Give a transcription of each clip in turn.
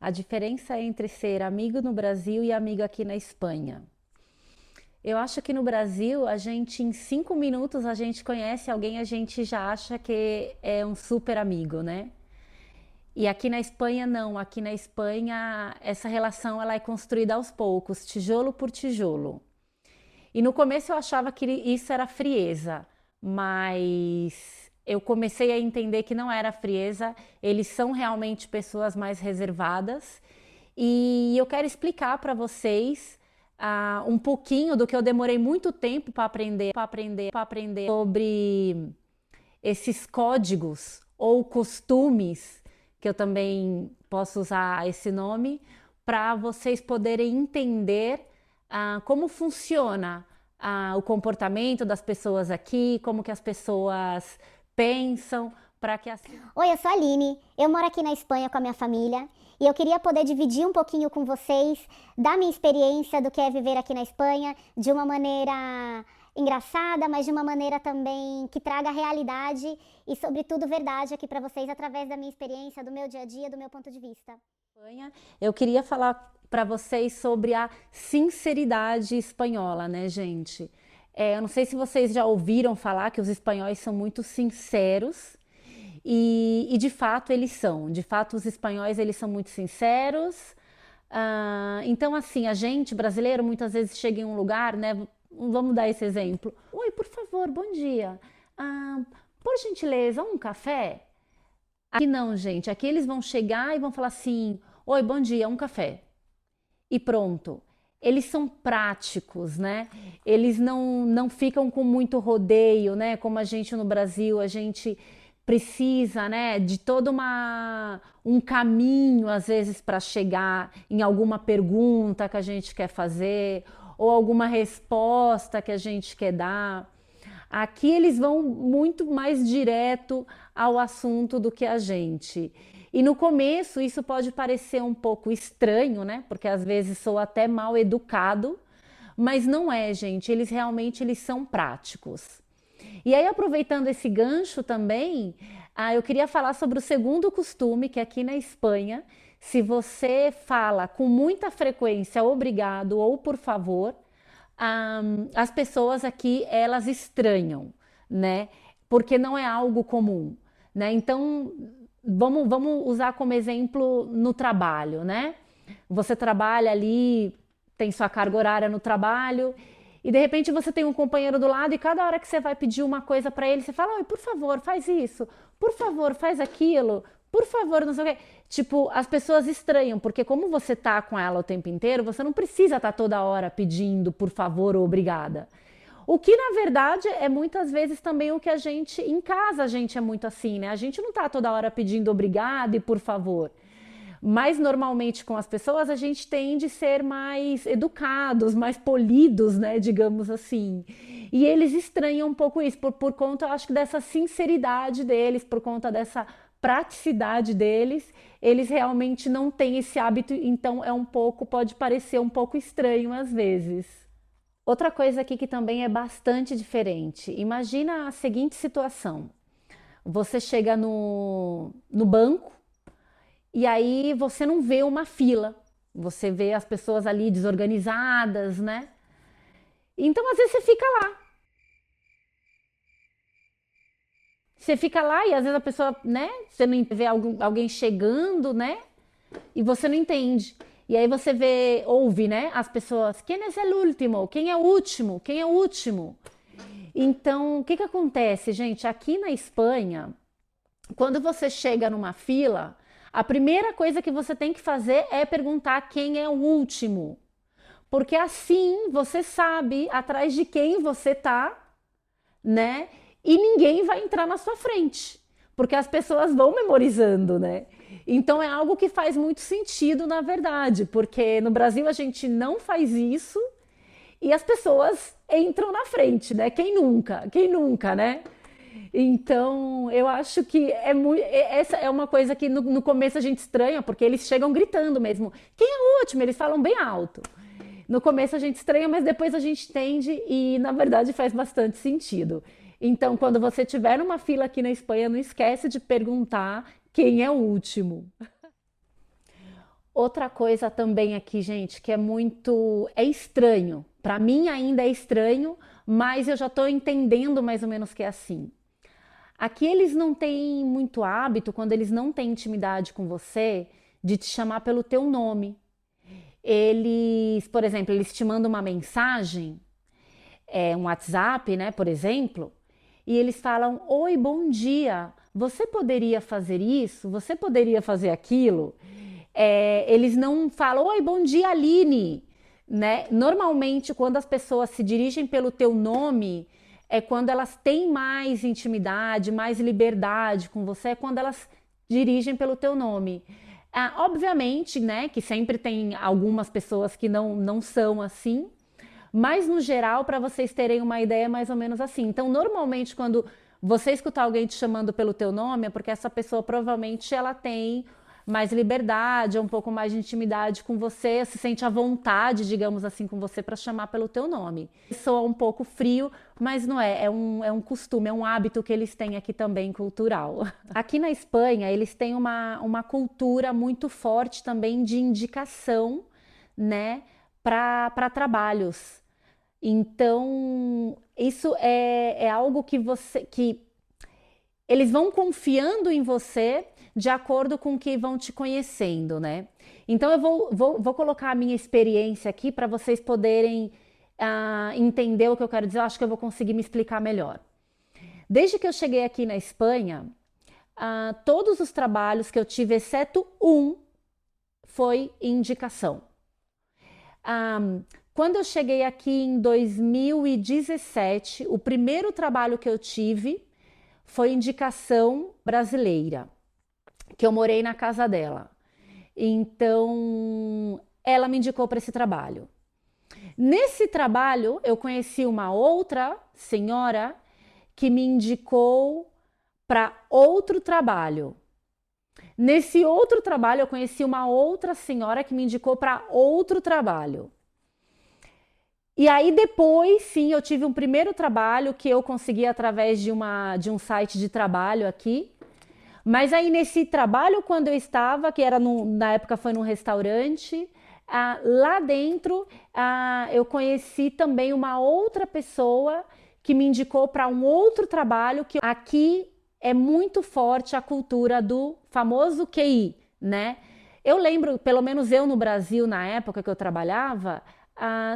A diferença entre ser amigo no Brasil e amigo aqui na Espanha. Eu acho que no Brasil, a gente, em 5 minutos, a gente conhece alguém, a gente já acha que é um super amigo, né? E aqui na Espanha, não. Aqui na Espanha, essa relação ela é construída aos poucos, tijolo por tijolo. E no começo eu achava que isso era frieza, mas eu comecei a entender que não era frieza, eles são realmente pessoas mais reservadas. E eu quero explicar para vocês um pouquinho do que eu demorei muito tempo para aprender sobre esses códigos ou costumes, que eu também posso usar esse nome, para vocês poderem entender como funciona o comportamento das pessoas aqui, como que as pessoas pensam, para que assim. Oi, eu sou a Aline, eu moro aqui na Espanha com a minha família e eu queria poder dividir um pouquinho com vocês da minha experiência do que é viver aqui na Espanha de uma maneira engraçada, mas de uma maneira também que traga realidade e, sobretudo, verdade aqui para vocês através da minha experiência, do meu dia a dia, do meu ponto de vista. Eu queria falar para vocês sobre a sinceridade espanhola, né, gente? Eu não sei se vocês já ouviram falar que os espanhóis são muito sinceros e de fato eles são. De fato, os espanhóis eles são muito sinceros. Então, assim, a gente brasileiro muitas vezes chega em um lugar, né? Vamos dar esse exemplo. Oi, por favor, bom dia. Ah, por gentileza, um café? Aqui não, gente. Aqui eles vão chegar e vão falar assim: oi, bom dia, um café. E pronto. Eles são práticos, né? Eles não ficam com muito rodeio, né? Como a gente no Brasil, a gente precisa, né, de todo um caminho, às vezes, para chegar em alguma pergunta que a gente quer fazer ou alguma resposta que a gente quer dar. Aqui eles vão muito mais direto ao assunto do que a gente. E no começo isso pode parecer um pouco estranho, né? Porque às vezes sou até mal educado, mas não é, gente. Eles realmente eles são práticos. E aí, aproveitando esse gancho também, eu queria falar sobre o segundo costume, que aqui na Espanha, se você fala com muita frequência obrigado ou por favor, as pessoas aqui elas estranham, né? Porque não é algo comum, né? Então, vamos usar como exemplo no trabalho, né? Você trabalha ali, tem sua carga horária no trabalho e de repente você tem um companheiro do lado e cada hora que você vai pedir uma coisa para ele, você fala: "Oi, por favor, faz isso. Por favor, faz aquilo. Por favor, não sei o quê". Tipo, as pessoas estranham, porque como você tá com ela o tempo inteiro, você não precisa estar toda hora pedindo por favor ou obrigada. O que na verdade é muitas vezes também o que a gente em casa a gente é muito assim, né? A gente não tá toda hora pedindo obrigado e por favor. Mas normalmente com as pessoas a gente tende a ser mais educados, mais polidos, né, digamos assim. E eles estranham um pouco isso, por conta, eu acho que dessa sinceridade deles, por conta dessa praticidade deles, eles realmente não têm esse hábito, então é um pouco, pode parecer um pouco estranho às vezes. Outra coisa aqui que também é bastante diferente. Imagina a seguinte situação: você chega no banco e aí você não vê uma fila, você vê as pessoas ali desorganizadas, né? Então às vezes você fica lá e às vezes a pessoa, né? Você não vê alguém chegando, né? E você não entende. E aí você ouve, né? As pessoas, quem é o último? Quem é o último? Quem é o último? Então, o que que acontece, gente? Aqui na Espanha, quando você chega numa fila, a primeira coisa que você tem que fazer é perguntar quem é o último. Porque assim você sabe atrás de quem você tá, né? E ninguém vai entrar na sua frente, porque as pessoas vão memorizando, né? Então é algo que faz muito sentido, na verdade, porque no Brasil a gente não faz isso e as pessoas entram na frente, né? Quem nunca? Quem nunca, né? Então, eu acho que essa é uma coisa que no começo a gente estranha, porque eles chegam gritando mesmo. Quem é o último? Eles falam bem alto. No começo a gente estranha, mas depois a gente entende e na verdade faz bastante sentido. Então, quando você tiver numa fila aqui na Espanha, não esquece de perguntar quem é o último. Outra coisa também aqui, gente, que é muito, é estranho. Para mim ainda é estranho, mas eu já estou entendendo mais ou menos que é assim. Aqui eles não têm muito hábito, quando eles não têm intimidade com você, de te chamar pelo teu nome. Eles, por exemplo, eles te mandam uma mensagem, um WhatsApp, né, por exemplo, e eles falam: Oi, bom dia, você poderia fazer isso? Você poderia fazer aquilo? Eles não falam: Oi, bom dia, Aline, né? Normalmente, quando as pessoas se dirigem pelo teu nome, é quando elas têm mais intimidade, mais liberdade com você, é quando elas dirigem pelo teu nome. Obviamente, né, que sempre tem algumas pessoas que não são assim, mas no geral, para vocês terem uma ideia, é mais ou menos assim. Então, normalmente, quando você escutar alguém te chamando pelo teu nome, é porque essa pessoa provavelmente ela tem mais liberdade, um pouco mais de intimidade com você, se sente à vontade, digamos assim, com você para chamar pelo teu nome. Soa um pouco frio, mas não é, é um costume, é um hábito que eles têm aqui também cultural. Aqui na Espanha, eles têm uma cultura muito forte também de indicação, né, para trabalhos. Então, isso é algo que que eles vão confiando em você de acordo com o que vão te conhecendo, né? Então, eu vou colocar a minha experiência aqui para vocês poderem entender o que eu quero dizer. Eu acho que eu vou conseguir me explicar melhor. Desde que eu cheguei aqui na Espanha, todos os trabalhos que eu tive, exceto um, foi indicação. Quando eu cheguei aqui em 2017, o primeiro trabalho que eu tive foi indicação brasileira, que eu morei na casa dela. Então, ela me indicou para esse trabalho. Nesse trabalho, eu conheci uma outra senhora que me indicou para outro trabalho. Nesse outro trabalho, eu conheci uma outra senhora que me indicou para outro trabalho. E aí depois, sim, eu tive um primeiro trabalho que eu consegui através de um site de trabalho aqui. Mas aí nesse trabalho, quando eu estava, que era na época foi num restaurante, lá dentro eu conheci também uma outra pessoa que me indicou para um outro trabalho, que aqui é muito forte a cultura do famoso QI, né? Eu lembro, pelo menos eu no Brasil, na época que eu trabalhava,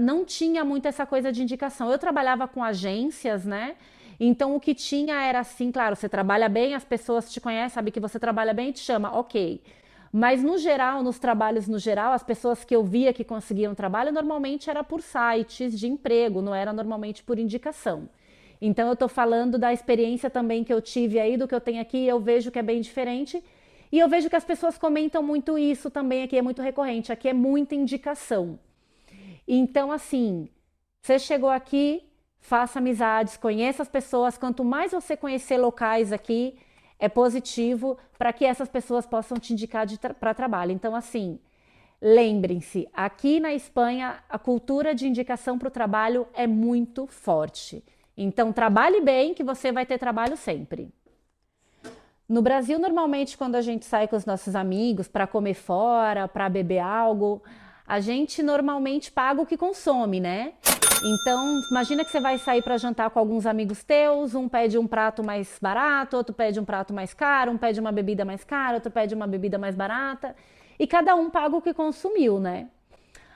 não tinha muito essa coisa de indicação. Eu trabalhava com agências, né? Então o que tinha era assim, claro, você trabalha bem, as pessoas te conhecem, sabem que você trabalha bem e te chama, ok. Mas no geral, nos trabalhos no geral, as pessoas que eu via que conseguiam trabalho normalmente era por sites de emprego, não era normalmente por indicação. Então eu estou falando da experiência também que eu tive aí, do que eu tenho aqui, eu vejo que é bem diferente. E eu vejo que as pessoas comentam muito isso também aqui, é muito recorrente, aqui é muita indicação. Então, assim, você chegou aqui, faça amizades, conheça as pessoas. Quanto mais você conhecer locais aqui, é positivo para que essas pessoas possam te indicar para trabalho. Então, assim, lembrem-se, aqui na Espanha, a cultura de indicação para o trabalho é muito forte. Então, trabalhe bem, que você vai ter trabalho sempre. No Brasil, normalmente, quando a gente sai com os nossos amigos para comer fora, para beber algo, a gente normalmente paga o que consome, né? Então, imagina que você vai sair para jantar com alguns amigos teus, um pede um prato mais barato, outro pede um prato mais caro, um pede uma bebida mais cara, outro pede uma bebida mais barata, e cada um paga o que consumiu, né?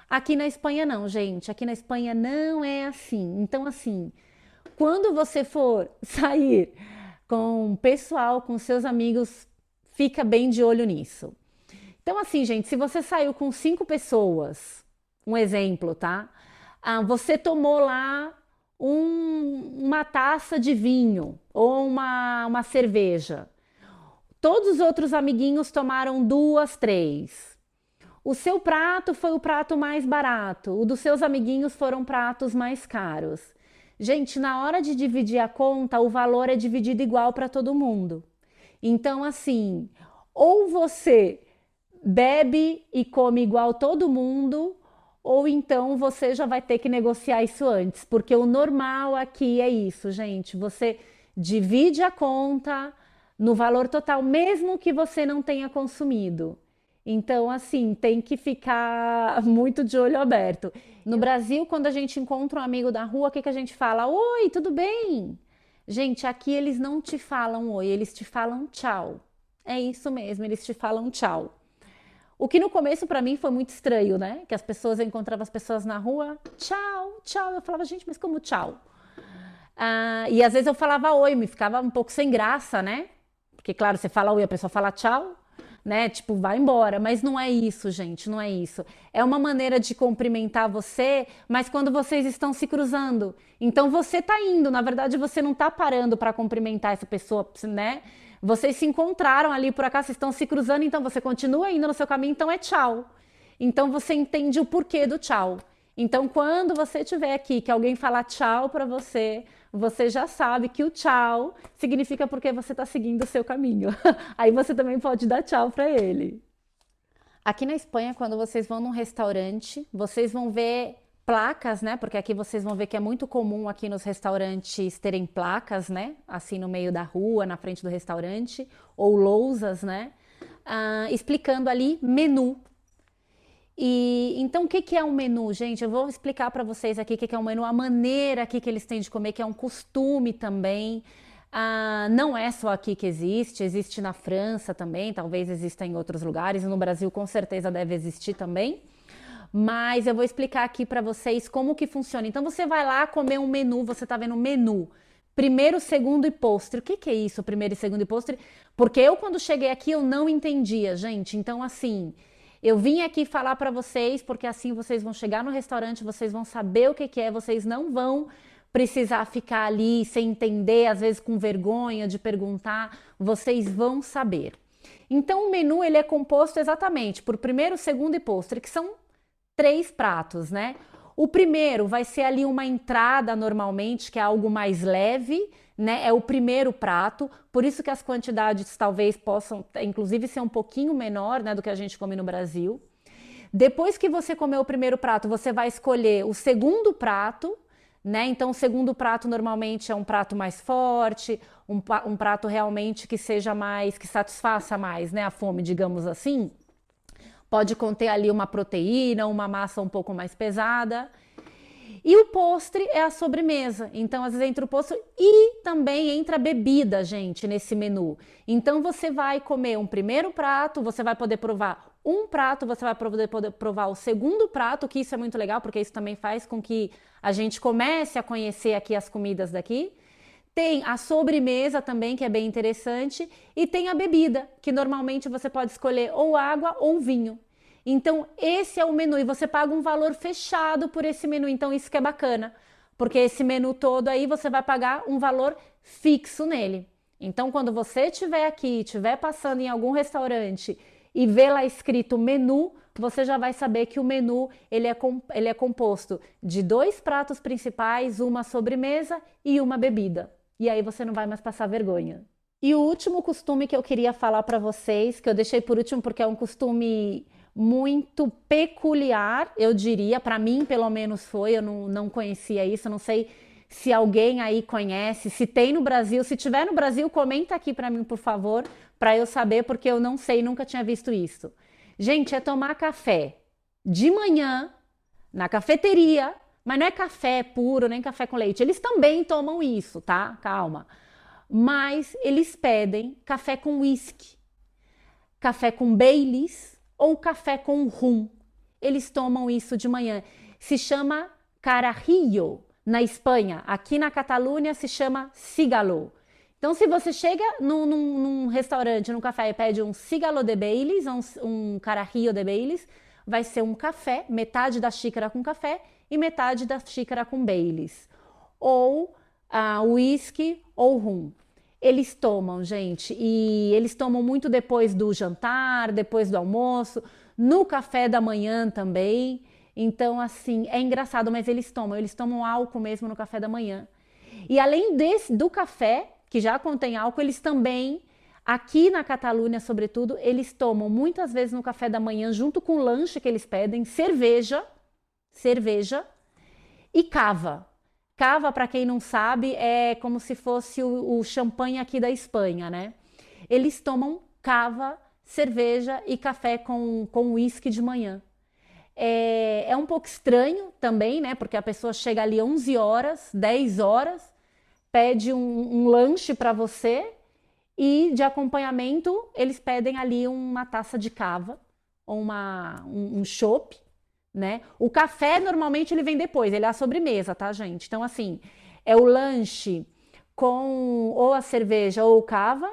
Aqui na Espanha não, gente. Aqui na Espanha não é assim. Então, assim, quando você for sair com o pessoal, com seus amigos, fica bem de olho nisso. Então, assim, gente, se você saiu com 5 pessoas, um exemplo, tá? Você tomou lá uma taça de vinho ou uma cerveja. Todos os outros amiguinhos tomaram 2, 3. O seu prato foi o prato mais barato, o dos seus amiguinhos foram pratos mais caros. Gente, na hora de dividir a conta, o valor é dividido igual para todo mundo. Então, assim, ou você bebe e come igual todo mundo, ou então você já vai ter que negociar isso antes, porque o normal aqui é isso, gente. Você divide a conta no valor total, mesmo que você não tenha consumido. Então, assim, tem que ficar muito de olho aberto. No Brasil, quando a gente encontra um amigo da rua, o que que a gente fala? Oi, tudo bem? Gente, aqui eles não te falam oi, eles te falam tchau. É isso mesmo, eles te falam tchau. O que no começo para mim foi muito estranho, né? Que as pessoas, eu encontrava as pessoas na rua, tchau, tchau. Eu falava, gente, mas como tchau? E às vezes eu falava oi, me ficava um pouco sem graça, né? Porque, claro, você fala oi, a pessoa fala tchau, né? Tipo, vai embora. Mas não é isso, gente, não é isso. É uma maneira de cumprimentar você, mas quando vocês estão se cruzando. Então você tá indo, na verdade você não tá parando para cumprimentar essa pessoa, né? Vocês se encontraram ali por acaso, vocês estão se cruzando, então você continua indo no seu caminho, então é tchau. Então você entende o porquê do tchau. Então, quando você estiver aqui, que alguém falar tchau para você, você já sabe que o tchau significa porque você está seguindo o seu caminho. Aí você também pode dar tchau para ele. Aqui na Espanha, quando vocês vão num restaurante, vocês vão ver placas, né? Porque aqui vocês vão ver que é muito comum aqui nos restaurantes terem placas, né? Assim no meio da rua, na frente do restaurante, ou lousas, né? Explicando ali menu. E então o que que é um menu, gente? Eu vou explicar para vocês aqui o que que é um menu, a maneira aqui que eles têm de comer, que é um costume também. Não é só aqui que existe, existe na França também, talvez exista em outros lugares, no Brasil com certeza deve existir também. Mas eu vou explicar aqui para vocês como que funciona. Então você vai lá comer um menu, você tá vendo menu. Primeiro, segundo e postre. O que que é isso, primeiro e segundo e postre? Porque eu quando cheguei aqui eu não entendia, gente. Então assim, eu vim aqui falar para vocês, porque assim vocês vão chegar no restaurante, vocês vão saber o que que é, vocês não vão precisar ficar ali sem entender, às vezes com vergonha de perguntar, vocês vão saber. Então o menu ele é composto exatamente por primeiro, segundo e postre, que são 3 pratos, né? O primeiro vai ser ali uma entrada normalmente, que é algo mais leve, né? É o primeiro prato, por isso que as quantidades talvez possam, inclusive, ser um pouquinho menor, né, do que a gente come no Brasil. Depois que você comer o primeiro prato, você vai escolher o segundo prato, né? Então, o segundo prato normalmente é um prato mais forte, um prato realmente que seja mais, que satisfaça mais, né, a fome, digamos assim. Pode conter ali uma proteína, uma massa um pouco mais pesada. E o postre é a sobremesa. Então, às vezes entra o postre e também entra a bebida, gente, nesse menu. Então, você vai comer um primeiro prato, você vai poder provar um prato, você vai poder provar o segundo prato, que isso é muito legal, porque isso também faz com que a gente comece a conhecer aqui as comidas daqui. Tem a sobremesa também, que é bem interessante, e tem a bebida, que normalmente você pode escolher ou água ou vinho. Então, esse é o menu e você paga um valor fechado por esse menu. Então, isso que é bacana, porque esse menu todo aí você vai pagar um valor fixo nele. Então, quando você estiver aqui, estiver passando em algum restaurante e ver lá escrito menu, você já vai saber que o menu ele é composto de 2 pratos principais, uma sobremesa e uma bebida. E aí você não vai mais passar vergonha. E o último costume que eu queria falar para vocês, que eu deixei por último porque é um costume muito peculiar, eu diria, para mim pelo menos foi, eu não conhecia isso, eu não sei se alguém aí conhece, se tem no Brasil, se tiver no Brasil, comenta aqui para mim, por favor, para eu saber, porque eu não sei, nunca tinha visto isso. Gente, é tomar café de manhã na cafeteria, mas não é café puro, nem café com leite. Eles também tomam isso, tá? Calma. Mas eles pedem café com whisky, café com Baileys ou café com rum. Eles tomam isso de manhã. Se chama carajillo na Espanha. Aqui na Catalunha se chama cigalo. Então, se você chega num restaurante, num café e pede um cigalo de Baileys, um carajillo de Baileys, vai ser um café, metade da xícara com café e metade da xícara com Baileys. Ou whisky ou rum. Eles tomam, gente, e eles tomam muito depois do jantar, depois do almoço, no café da manhã também. Então, assim, é engraçado, mas eles tomam álcool mesmo no café da manhã. E além do café, que já contém álcool, eles também, aqui na Catalunha, sobretudo, eles tomam muitas vezes no café da manhã, junto com o lanche que eles pedem, cerveja e cava. Cava, para quem não sabe, é como se fosse o champanhe aqui da Espanha, né? Eles tomam cava cerveja e café com uísque de manhã. É um pouco estranho também, né? Porque a pessoa chega ali 11 horas, 10 horas, pede um lanche para você e de acompanhamento eles pedem ali uma taça de cava ou um chopp, né? O café normalmente ele vem depois, ele é a sobremesa, tá, gente? Então, assim, é o lanche com ou a cerveja ou o cava,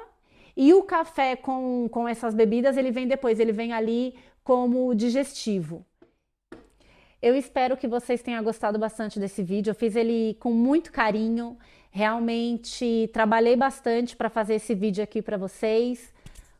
e o café com essas bebidas ele vem depois, ele vem ali como digestivo. Eu espero que vocês tenham gostado bastante desse vídeo. Eu fiz ele com muito carinho. Realmente trabalhei bastante para fazer esse vídeo aqui para vocês.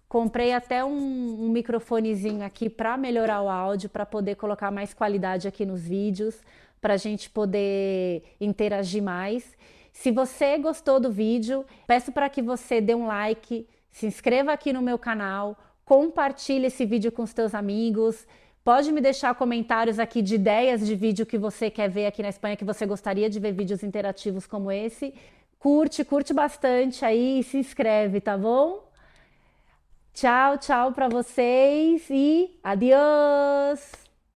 Comprei até um microfonezinho aqui para melhorar o áudio, para poder colocar mais qualidade aqui nos vídeos, para a gente poder interagir mais. Se você gostou do vídeo, peço para que você dê um like, se inscreva aqui no meu canal, compartilhe esse vídeo com os teus amigos. Pode me deixar comentários aqui de ideias de vídeo que você quer ver aqui na Espanha, que você gostaria de ver vídeos interativos como esse. Curte bastante aí e se inscreve, tá bom? Tchau, tchau para vocês e adiós!